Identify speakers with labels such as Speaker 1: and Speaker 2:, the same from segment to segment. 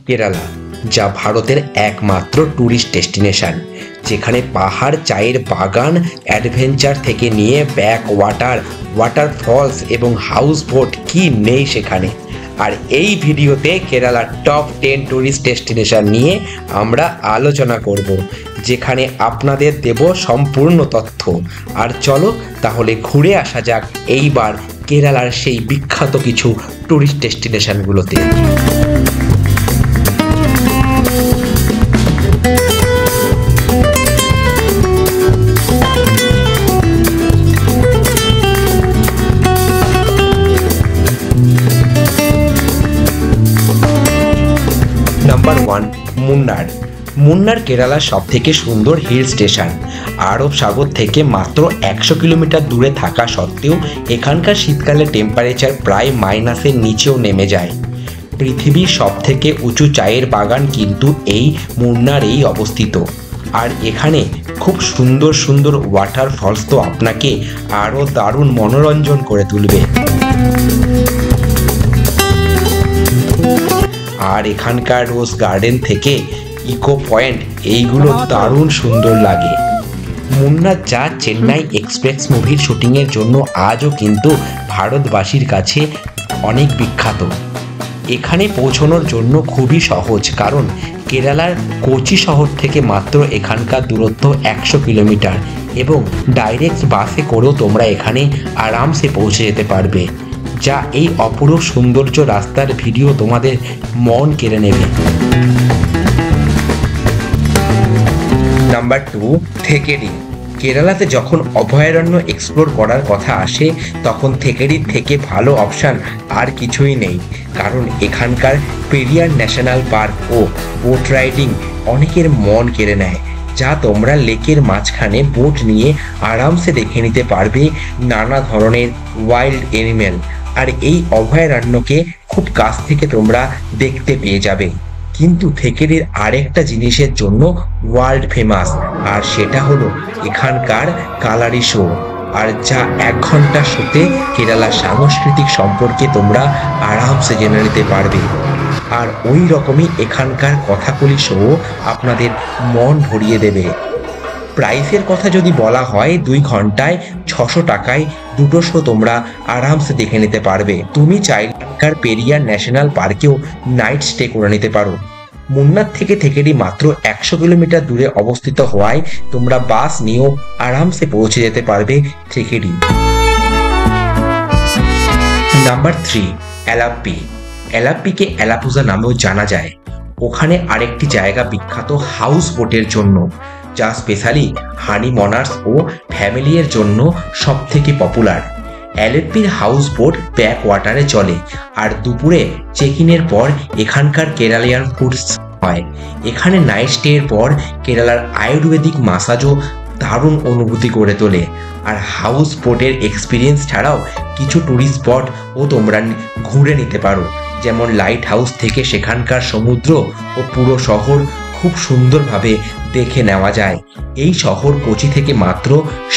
Speaker 1: কেরালা, যা ভারতের একমাত্র ট্যুরিস্ট ডেস্টিনেশন, যেখানে পাহাড়, চায়ের বাগান, অ্যাডভেঞ্চার থেকে নিয়ে ব্যাক ওয়াটার, ওয়াটারফলস এবং হাউস বোট কি নেই সেখানে। আর এই ভিডিওতে কেরালার টপ 10 ট্যুরিস্ট ডেস্টিনেশন নিয়ে আমরা আলোচনা করব, যেখানে আপনাদের দেব সম্পূর্ণ তথ্য। আর চলো তাহলে ঘুরে আসা যাক এইবার কেরালার সেই বিখ্যাত কিছু ট্যুরিস্ট ডেস্টিনেশনগুলোতে। নাম্বার 1, মুন্নার। মুন্নার কেরালার সব থেকে সুন্দর হিল স্টেশন। আরব সাগর থেকে মাত্র 100 কিলোমিটার দূরে থাকা সত্ত্বেও এখানকার শীতকালে টেম্পারেচার প্রায় মাইনাসের নিচেও নেমে যায়। পৃথিবীর সব থেকে উঁচু চায়ের বাগান কিন্তু এই মুন্নারেই অবস্থিত। আর এখানে খুব সুন্দর সুন্দর ওয়াটারফলস তো আপনাকে আরও দারুণ মনোরঞ্জন করে তুলবে। আর এখানকার রোজ গার্ডেন থেকে ইকো পয়েন্ট, এইগুলো দারুণ সুন্দর লাগে। মুন্নার, যা চেন্নাই এক্সপ্রেস মুভির শুটিংয়ের জন্য আজও কিন্তু ভারতবাসীর কাছে অনেক বিখ্যাত। এখানে পৌঁছানোর জন্য খুবই সহজ, কারণ কেরালার কোচি শহর থেকে মাত্র এখানকার দূরত্ব 100 কিলোমিটার এবং ডাইরেক্ট বাসে করেও তোমরা এখানে আরামসে পৌঁছে যেতে পারবে, যা এই অপূর্ব সৌন্দর্য রাস্তার ভিডিও তোমাদের মন কেড়ে নেবে। নাম্বার 2, থেকেরি। কেরালাতে যখন অভয়ারণ্য এক্সপ্লোর করার কথা আসে তখন থেকেরির থেকে ভালো অপশান আর কিছুই নেই, কারণ এখানকার পেরিয়ার ন্যাশনাল পার্ক ও বোট রাইডিং অনেকের মন কেড়ে নেয়, যা তোমরা লেকের মাঝখানে বোট নিয়ে আরামসে দেখে নিতে পারবে নানা ধরনের ওয়াইল্ড অ্যানিমেল। আর এই অভয়ারণ্যকে খুব কাছ থেকে তোমরা দেখতে পেয়ে যাবে। কিন্তু থেকেরির আরেকটা জিনিসের জন্য ওয়ার্ল্ড ফেমাস, আর সেটা হলো এখানকার কালারি শো। আর যা 1 ঘন্টার শোতে কেরালা সাংস্কৃতিক সম্পর্কে তোমরা আরামসে জেনে নিতে পারবে। আর ওই রকমই এখানকার কথাকলি শো আপনাদের মন ভরিয়ে দেবে। প্রাইসের কথা যদি বলা হয়, 2 ঘন্টায় 600 টাকায় দুটো শো তোমরা আরামসে দেখে নিতে পারবে। তুমি চাইলে এখানকার পেরিয়ার ন্যাশনাল পার্কেও নাইট স্টে করে নিতে পারো। মুন্নার থেকে থেকেরি মাত্র 100 কিলোমিটার দূরে অবস্থিত হওয়ায় তোমরা বাস নিয়েও আরামসে পৌঁছে যেতে পারবে থেকেরি। নাম্বার 3, অ্যালাপ্পি। অ্যালাপ্পিকে অ্যালাপুজা নামেও জানা যায়। ওখানে আরেকটি জায়গা বিখ্যাত হাউস বোটের জন্য, যা স্পেশালি হানিমনার্স ও ফ্যামিলির জন্য সব থেকে পপুলার। অ্যালাপ্পির হাউস বোট ব্যাক ওয়াটারে চলে, আর দুপুরে চেক ইনের পর এখানকার কেরালিয়ান ফুডস হয়। এখানে নাইট স্টের পর কেরালার আয়ুর্বেদিক মাসাজও দারুণ অনুভূতি করে তোলে। আর হাউস বোটের এক্সপিরিয়েন্স ছাড়াও কিছু ট্যুরিস্ট স্পটও তোমরা ঘুরে নিতে পারো, যেমন লাইট হাউস থেকে সেখানকার সমুদ্র ও পুরো শহর খুব সুন্দরভাবে দেখে নেওয়া যায়। এই শহর কোচি থেকে মাত্র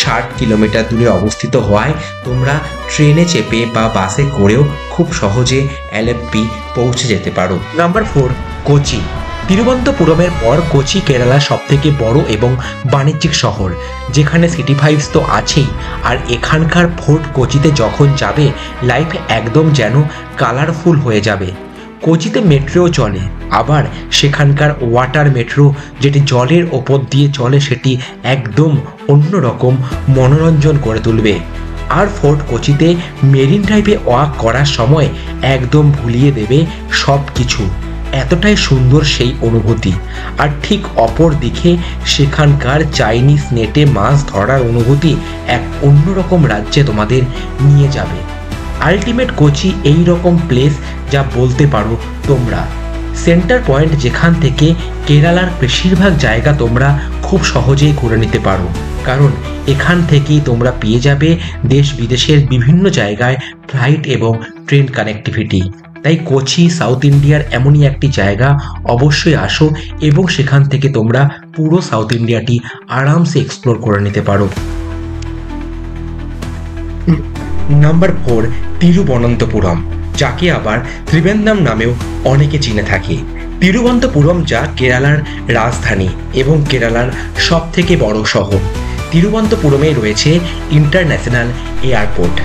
Speaker 1: 60 কিলোমিটার দূরে অবস্থিত হওয়ায় তোমরা ট্রেনে চেপে বা বাসে করেও খুব সহজে অ্যালাপ্পি পৌঁছে যেতে পারো। নাম্বার 4, কোচি। তিরুবনন্তপুরমের পর কোচি কেরালার সবথেকে বড় এবং বাণিজ্যিক শহর, যেখানে সিটি ভাইবস তো আছেই। আর এখানকার ফোর্ট কোচিতে যখন যাবে, লাইফ একদম যেন কালারফুল হয়ে যাবে। কোচিতে মেট্রোও চলে, আবার সেখানকার ওয়াটার মেট্রো, যেটি জলের ওপর দিয়ে চলে, সেটি একদম অন্যরকম মনোরঞ্জন করে তুলবে। আর ফোর্ট কোচিতে মেরিন ড্রাইভে ওয়াক করার সময় একদম ভুলিয়ে দেবে সব কিছু, এতটাই সুন্দর সেই অনুভূতি। আর ঠিক অপর দিকে সেখানকার চাইনিজ নেটে মাছ ধরার অনুভূতি এক অন্যরকম রাজ্যে তোমাদের নিয়ে যাবে। আলটিমেট কোচি এই রকম প্লেস যা বলতে পারো তোমরা সেন্টার পয়েন্ট, যেখান থেকে কেরালার বেশিরভাগ জায়গা তোমরা খুব সহজেই ঘুরে নিতে পারো, কারণ এখান থেকেই তোমরা পেয়ে যাবে দেশ বিদেশের বিভিন্ন জায়গায় ফ্লাইট এবং ট্রেন কানেক্টিভিটি। তাই কোচি সাউথ ইন্ডিয়ার এমনই একটি জায়গা, অবশ্যই আসো এবং সেখান থেকে তোমরা পুরো সাউথ ইন্ডিয়াটি আরামসে এক্সপ্লোর করে নিতে পারো। নাম্বার 4, তিরুবনন্তপুরম, যাকে আবার ত্রিবেন্দ্রম নামেও অনেকে চিনে থাকে। তিরুবনন্তপুরম যা কেরালার রাজধানী এবং কেরালার সবথেকে বড় শহর। তিরুবনন্তপুরমে রয়েছে ইন্টারন্যাশনাল এয়ারপোর্ট।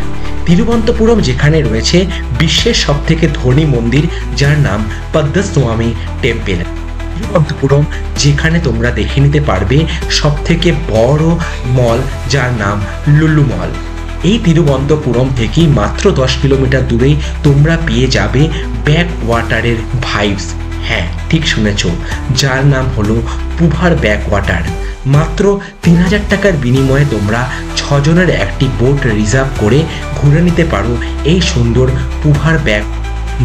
Speaker 1: তিরুবনন্তপুরম যেখানে রয়েছে বিশ্বের সবথেকে ধনী মন্দির যার নাম পদ্মস্বামী টেম্পল। তিরুবনন্তপুরম যেখানে তোমরা দেখে নিতে পারবে সবথেকে বড় মল যার নাম লুলু মল। এই তিরুবনন্তপুরম থেকেই মাত্র 10 কিলোমিটার দূরেই তোমরা পেয়ে যাবে ব্যাক ওয়াটারের ভাইবস। হ্যাঁ, ঠিক শুনেছ, যার নাম হলো পুভার ব্যাক ওয়াটার। মাত্র 3000 টাকার বিনিময়ে তোমরা 6 জনের একটি বোট রিজার্ভ করে ঘুরে নিতে পারো এই সুন্দর পুভার ব্যাক।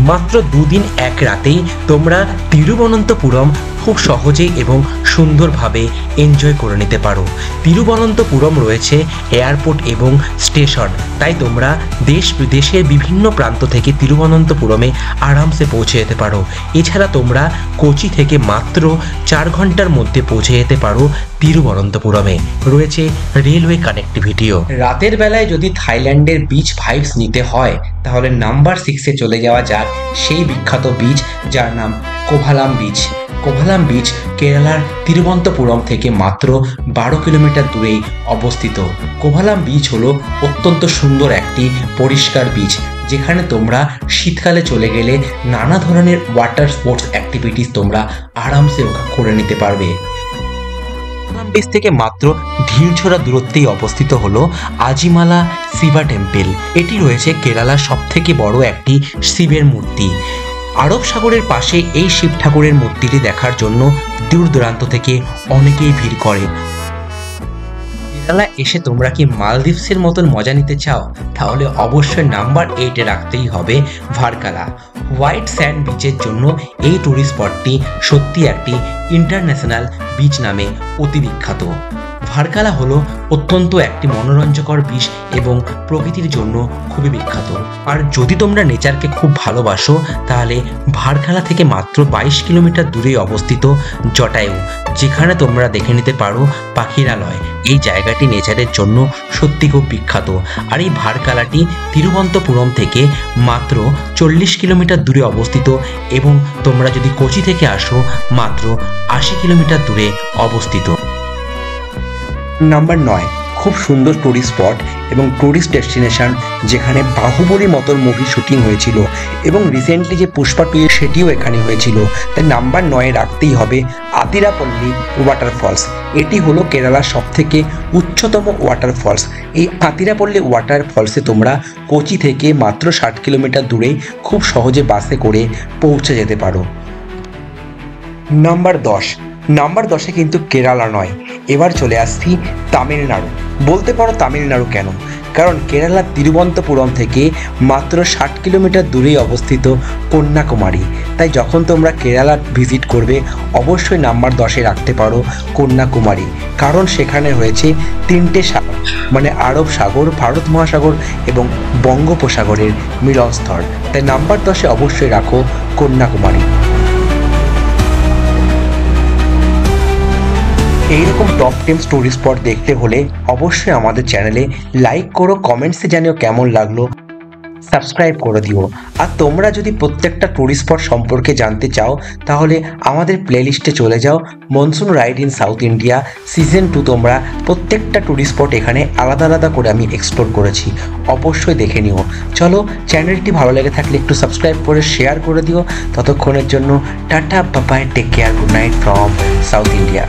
Speaker 1: মাত্র 2 দিন 1 রাতেই তোমরা তিরুবনন্তপুরম খুব সহজেই এবং সুন্দরভাবে এনজয় করে নিতে পারো। তিরুবনন্তপুরম রয়েছে এয়ারপোর্ট এবং স্টেশন, তাই তোমরা দেশ বিদেশের বিভিন্ন প্রান্ত থেকে তিরুবনন্তপুরমে আরামসে পৌঁছে যেতে পারো। এছাড়া তোমরা কোচি থেকে মাত্র 4 ঘন্টার মধ্যে পৌঁছে যেতে পারো তিরুবনন্তপুরমে। রয়েছে রেলওয়ে কানেক্টিভিটিও। রাতের বেলায় যদি থাইল্যান্ডের বিচ ভাইবস নিতে হয় তাহলে নাম্বার 6-এ চলে যাওয়া যাক সেই বিখ্যাত বিচ যার নাম কোভালাম বিচ। কোভালাম বিচ কেরালার তিরুবনন্তপুরম থেকে মাত্র 12 কিলোমিটার দূরেই অবস্থিত। কোভালাম বিচ হলো অত্যন্ত সুন্দর একটি পরিষ্কার বিচ, যেখানে তোমরা শীতকালে চলে গেলে নানা ধরনের ওয়াটার স্পোর্টস অ্যাক্টিভিটিস তোমরা আরামসে করে নিতে পারবে। কোভালাম বিচ থেকে মাত্র ঢিলছোড়া দূরত্বেই অবস্থিত হলো আজিমালা শিবা টেম্পল। এটি রয়েছে কেরালার সবথেকে বড় একটি শিবের মূর্তি। আরব সাগরের পাশে এই শিব ঠাকুরের মূর্তিটি দেখার জন্য দূর দূরান্ত থেকে অনেকেই ভিড় করে। কেরালা এসে তোমরা কি মালদ্বীপসের মতন মজা নিতে চাও তাহলে অবশ্যই নাম্বার 8-এ রাখতেই হবে ভার্কালা। হোয়াইট স্যান্ড বিচের জন্য এই ট্যুরিস্ট স্পটটি সত্যি একটি ইন্টারন্যাশনাল বিচ নামে অতি বিখ্যাত। ভার্কালা হলো অত্যন্ত একটি মনোরঞ্জকর বিচ এবং প্রকৃতির জন্য খুবই বিখ্যাত। আর যদি তোমরা নেচারকে খুব ভালোবাসো তাহলে ভার্কালা থেকে মাত্র 22 কিলোমিটার দূরে অবস্থিত জটায়ু, যেখানে তোমরা দেখে নিতে পারো পাখিরালয়। এই জায়গাটি নেচারের জন্য সত্যি খুব বিখ্যাত। আর এই ভার্কালাটি তিরুবনন্তপুরম থেকে মাত্র 40 কিলোমিটার দূরে অবস্থিত এবং তোমরা যদি কোচি থেকে আসো মাত্র 80 কিলোমিটার দূরে অবস্থিত। নাম্বার 9, খুব সুন্দর টুরিস্ট স্পট এবং টুরিস্ট ডেস্টিনেশন যেখানে বাহুবলী মতন মুভি শুটিং হয়েছিল এবং রিসেন্টলি যে পুষ্পা 2 সেটিও এখানে হয়েছিল, তাই নাম্বার 9-এ রাখতেই হবে আতিরাপল্লী ওয়াটারফলস। এটি হলো কেরালার সবথেকে উচ্চতম ওয়াটারফলস। এই আতিরাপল্লী ওয়াটারফলসে তোমরা কোচি থেকে মাত্র 60 কিলোমিটার দূরেই খুব সহজে বাসে করে পৌঁছে যেতে পারো। নাম্বার 10-এ কিন্তু কেরালা নয়, এবার চলে আসছি তামিলনাড়ু। বলতে পারো তামিলনাড়ু কেন? কারণ কেরালার তিরুবনন্তপুরম থেকে মাত্র 60 কিলোমিটার দূরেই অবস্থিত কন্যাকুমারী। তাই যখন তোমরা কেরালা ভিজিট করবে অবশ্যই নাম্বার 10-এ রাখতে পারো কন্যাকুমারী, কারণ সেখানে রয়েছে 3টে সাগর, মানে আরব সাগর, ভারত মহাসাগর এবং বঙ্গোপসাগরের মিলনস্থল। তাই নাম্বার 10-এ অবশ্যই রাখো কন্যাকুমারী। এইরকম টপ 10 স্টোরি স্পট দেখতে হলে অবশ্যই আমাদের চ্যানেলে লাইক করো, কমেন্টসে জানিও কেমন লাগলো, সাবস্ক্রাইব করে দিও। আর তোমরা যদি প্রত্যেকটা টুরিস্ট স্পট সম্পর্কে জানতে চাও তাহলে আমাদের প্লেলিস্টে চলে যাও। Monsoon ride in south India season 2 তোমরা প্রত্যেকটা টুরিস্ট স্পট এখানে আলাদা আলাদা করে আমি এক্সপ্লোর করেছি, অবশ্যই দেখে নিও। চলো, চ্যানেলটি ভালো লেগে থাকলে একটু সাবস্ক্রাইব করে শেয়ার করে দিও। ততক্ষণের জন্য tata, bye bye, take care, good night from South India.